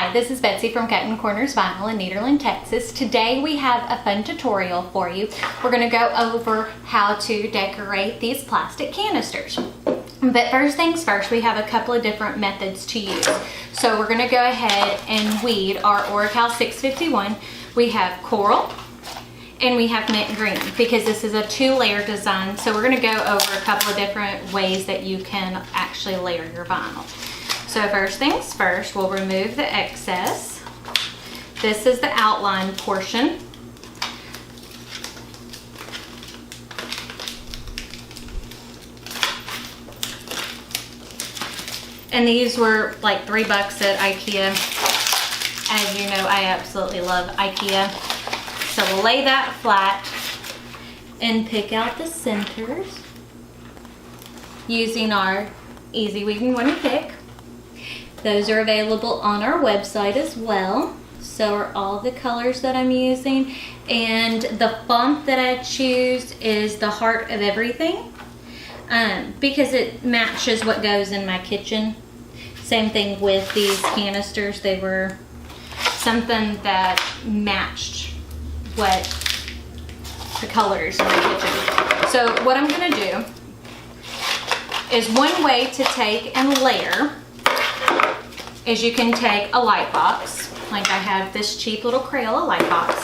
Hi, this is Betsy from Cuttin Corners Vinyl in Nederland, Texas. Today we have a fun tutorial for you. We're going to go over how to decorate these plastic canisters. But first things first, we have a couple of different methods to use. So we're going to go ahead and weed our Orcal 651. We have coral and we have mint green because this is a two-layer design. So we're going to go over a couple of different ways that you can actually layer your vinyl. So first things first, we'll remove the excess. This is the outline portion. And these were like $3 at IKEA. As you know, I absolutely love IKEA. So we'll lay that flat and pick out the centers using our Easy Weeding One Pick. Those are available on our website as well. So are all the colors that I'm using. And the font that I choose is the Heart of Everything because it matches what goes in my kitchen. Same thing with these canisters. They were something that matched what the colors in my kitchen. So what I'm going to do is one way to take and layer is you can take a light box, like I have this cheap little Crayola light box.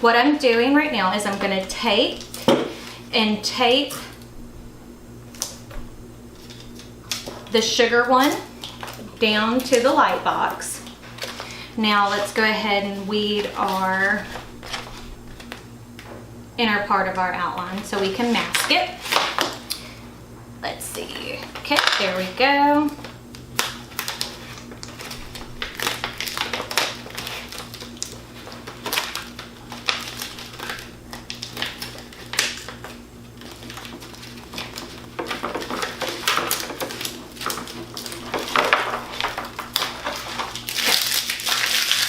What I'm doing right now is I'm going to tape the sugar one down to the light box. Now let's go ahead and weed our inner part of our outline so we can mask it. Let's see. Okay, there we go.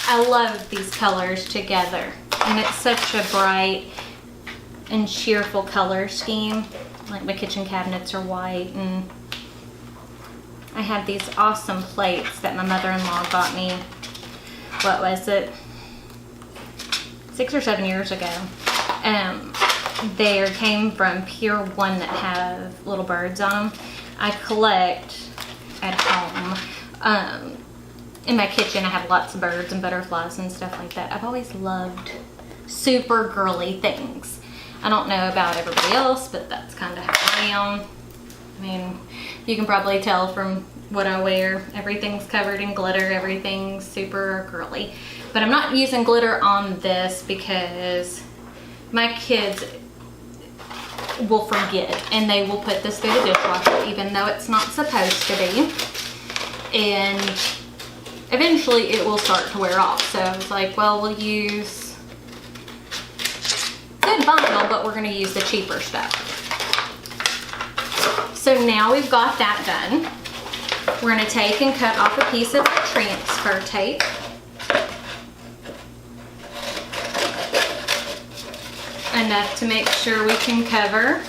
I love these colors together, and it's such a bright and cheerful color scheme. Like my kitchen cabinets are white, and I have these awesome plates that my mother-in-law got me, what was it, 6 or 7 years ago. They came from Pier 1 that have little birds on them. I collect at home. In my kitchen I have lots of birds and butterflies and stuff like that. I've always loved super girly things. I don't know about everybody else, but that's kind of how I am. I mean, you can probably tell from what I wear. Everything's covered in glitter, everything's super girly. But I'm not using glitter on this because my kids will forget and they will put this through the dishwasher even though it's not supposed to be. And eventually it will start to wear off. So I was like, well, we'll use good vinyl, but we're going to use the cheaper stuff. So now we've got that done. We're going to take and cut off a piece of transfer tape. Enough to make sure we can cover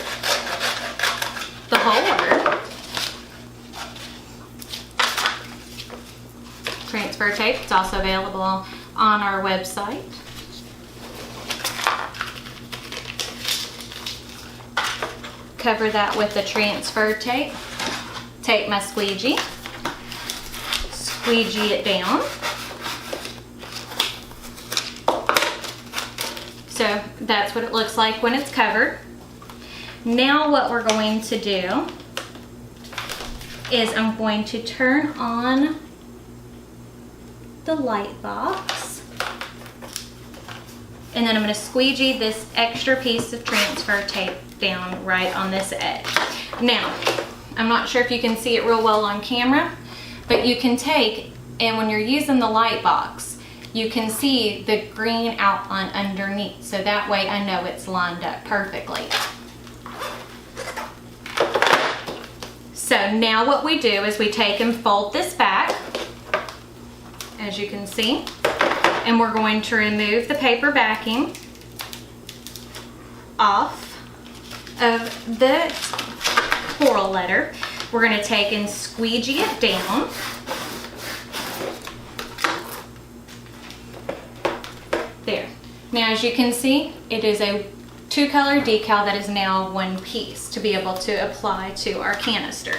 the whole order. Transfer tape, it's also available on our website. Cover that with the transfer tape. Take my squeegee, squeegee it down. So that's what it looks like when it's covered. Now what we're going to do is I'm going to turn on the light box, and then I'm going to squeegee this extra piece of transfer tape down right on this edge. Now, I'm not sure if you can see it real well on camera, but you can take, and when you're using the light box, you can see the green outline underneath, so that way I know it's lined up perfectly. So now what we do is we take and fold this back, as you can see, and we're going to remove the paper backing off of the coral letter. We're going to take and squeegee it down There. Now as you can see, it is a 2-color decal that is now one piece to be able to apply to our canister.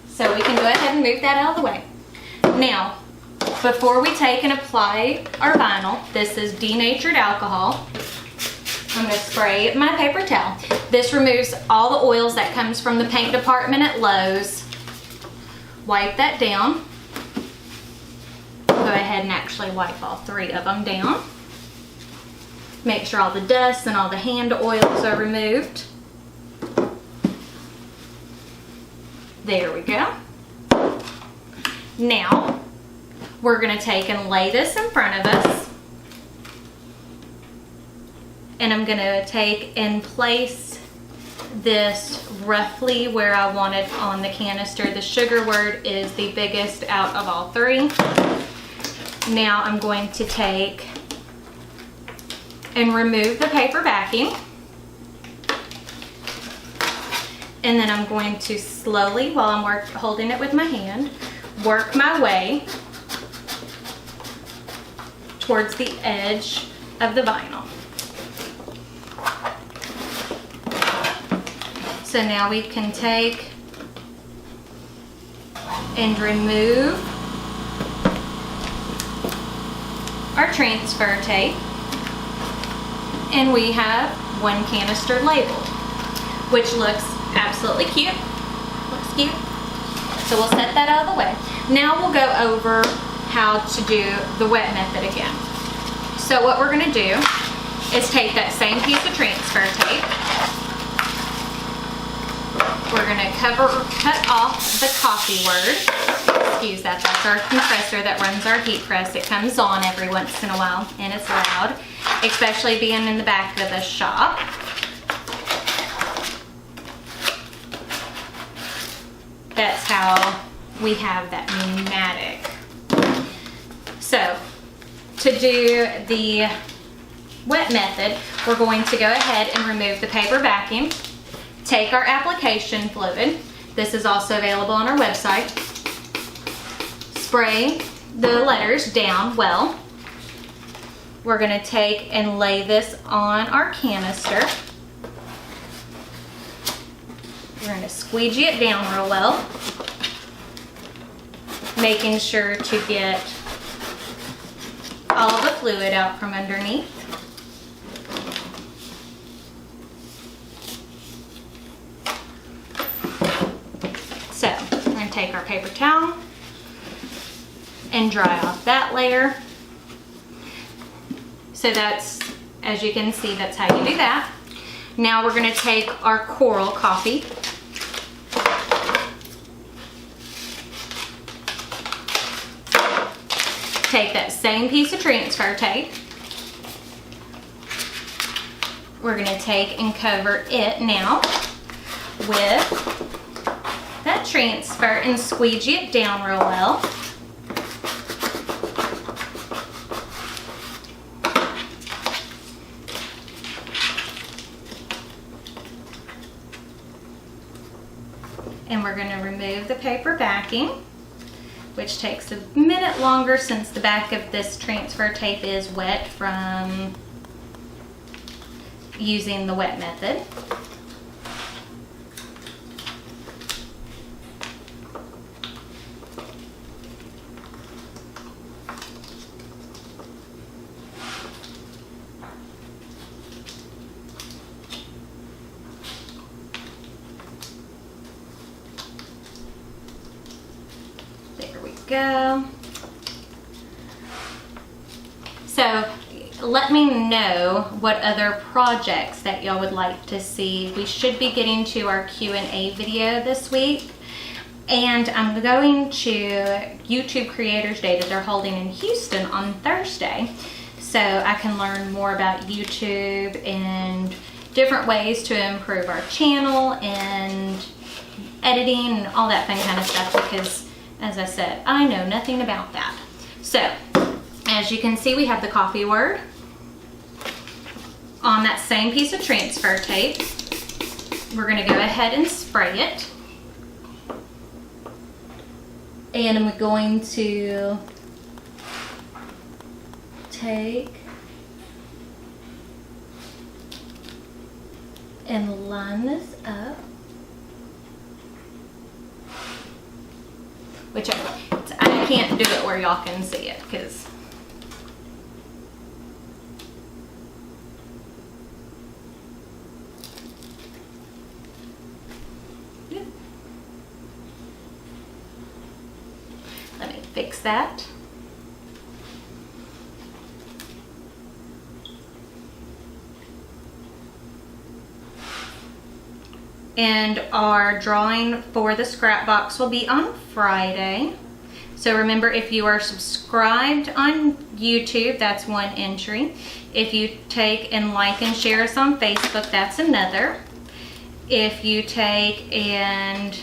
So we can go ahead and move that out of the way. Now, before we take and apply our vinyl, this is denatured alcohol. I'm going to spray my paper towel. This removes all the oils that comes from the paint department at Lowe's. Wipe that down. Go ahead and actually wipe all 3 of them down. Make sure all the dust and all the hand oils are removed. There we go. Now, we're going to take and lay this in front of us. And I'm going to take and place this roughly where I want it on the canister. The sugar wort is the biggest out of all 3. Now I'm going to take and remove the paper backing. And then I'm going to slowly, while I'm holding it with my hand, work my way towards the edge of the vinyl. So now we can take and remove our transfer tape, and we have one canister labeled, which looks absolutely cute. Looks cute. So we'll set that out of the way. Now we'll go over how to do the wet method again. So what we're going to do is take that same piece of transfer tape. We're going to cut off the coffee word. Excuse that, that's our compressor that runs our heat press. It comes on every once in a while and it's loud, especially being in the back of the shop. That's how we have that pneumatic. So to do the wet method, we're going to go ahead and remove the paper backing. Take our application fluid. This is also available on our website. Spray the letters down well. We're going to take and lay this on our canister. We're going to squeegee it down real well, making sure to get all the fluid out from underneath. So we're going to take our paper towel and dry off that layer. So that's, as you can see, that's how you do that. Now we're going to take our coral coffee. Take that same piece of transfer tape. We're going to take and cover it now with that transfer and squeegee it down real well. And we're going to remove the paper backing, which takes a minute longer since the back of this transfer tape is wet from using the wet method. Go. So let me know what other projects that y'all would like to see. We should be getting to our Q&A video this week, and I'm going to YouTube Creators Day that they're holding in Houston on Thursday, so I can learn more about YouTube and different ways to improve our channel and editing and all that fun kind of stuff, because as I said, I know nothing about that. So, as you can see, we have the coffee word on that same piece of transfer tape. We're going to go ahead and spray it. And I'm going to take and line this up, which I can't do it where y'all can see it because let me fix that. And our drawing for the scrap box will be on Friday. So remember, if you are subscribed on YouTube, that's one entry. If you take and like and share us on Facebook, that's another. If you take and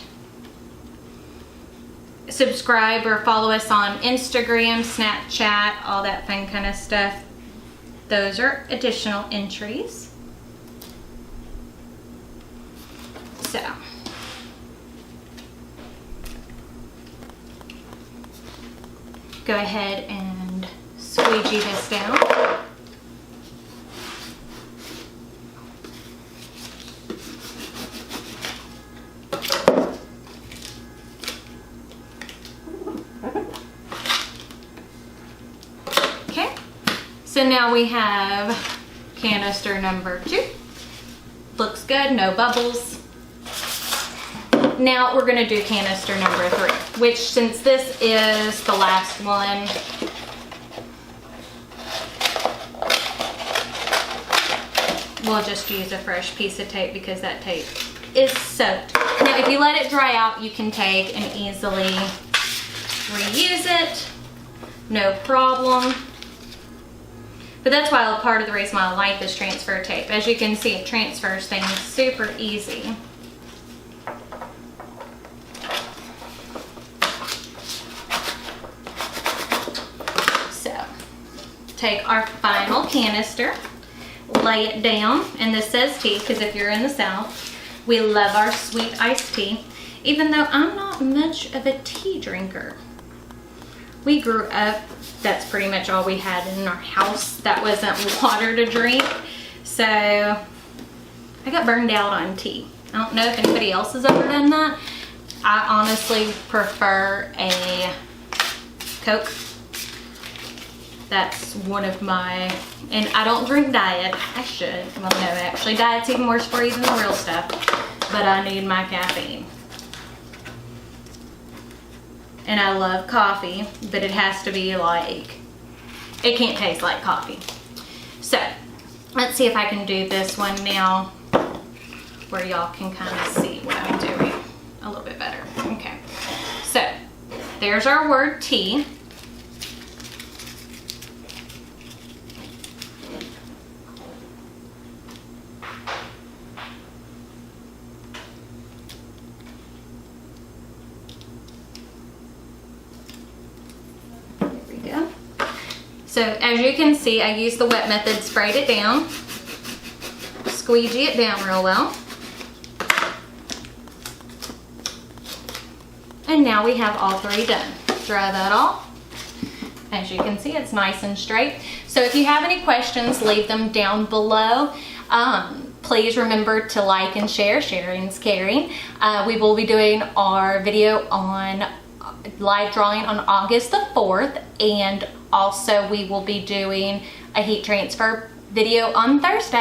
subscribe or follow us on Instagram, Snapchat, all that fun kind of stuff, those are additional entries. So, go ahead and squeegee this down. Okay, so now we have canister number 2. Looks good, no bubbles. Now we're going to do canister number 3, which since this is the last one, we'll just use a fresh piece of tape because that tape is soaked. Now if you let it dry out, you can take and easily reuse it, no problem. But that's why part of the reason why I like this transfer tape. As you can see, it transfers things super easy. Take our final canister, lay it down, and this says tea because if you're in the South, we love our sweet iced tea, even though I'm not much of a tea drinker. We grew up, that's pretty much all we had in our house that wasn't water to drink, so I got burned out on tea. I don't know if anybody else has ever done that. I honestly prefer a Coke. That's one of my, and I don't drink diet. I should. Well, no, actually, diet's even worse for you than the real stuff. But I need my caffeine. And I love coffee, but it has to be like, it can't taste like coffee. So, let's see if I can do this one now where y'all can kind of see what I'm doing a little bit better. Okay. So, there's our word tea. So as you can see, I used the wet method, sprayed it down, squeegee it down real well. And now we have all 3 done. Dry that off. As you can see, it's nice and straight. So if you have any questions, leave them down below. Please remember to like and share. Sharing's caring. We will be doing our video on live drawing on August the 4th, and also we will be doing a heat transfer video on Thursday.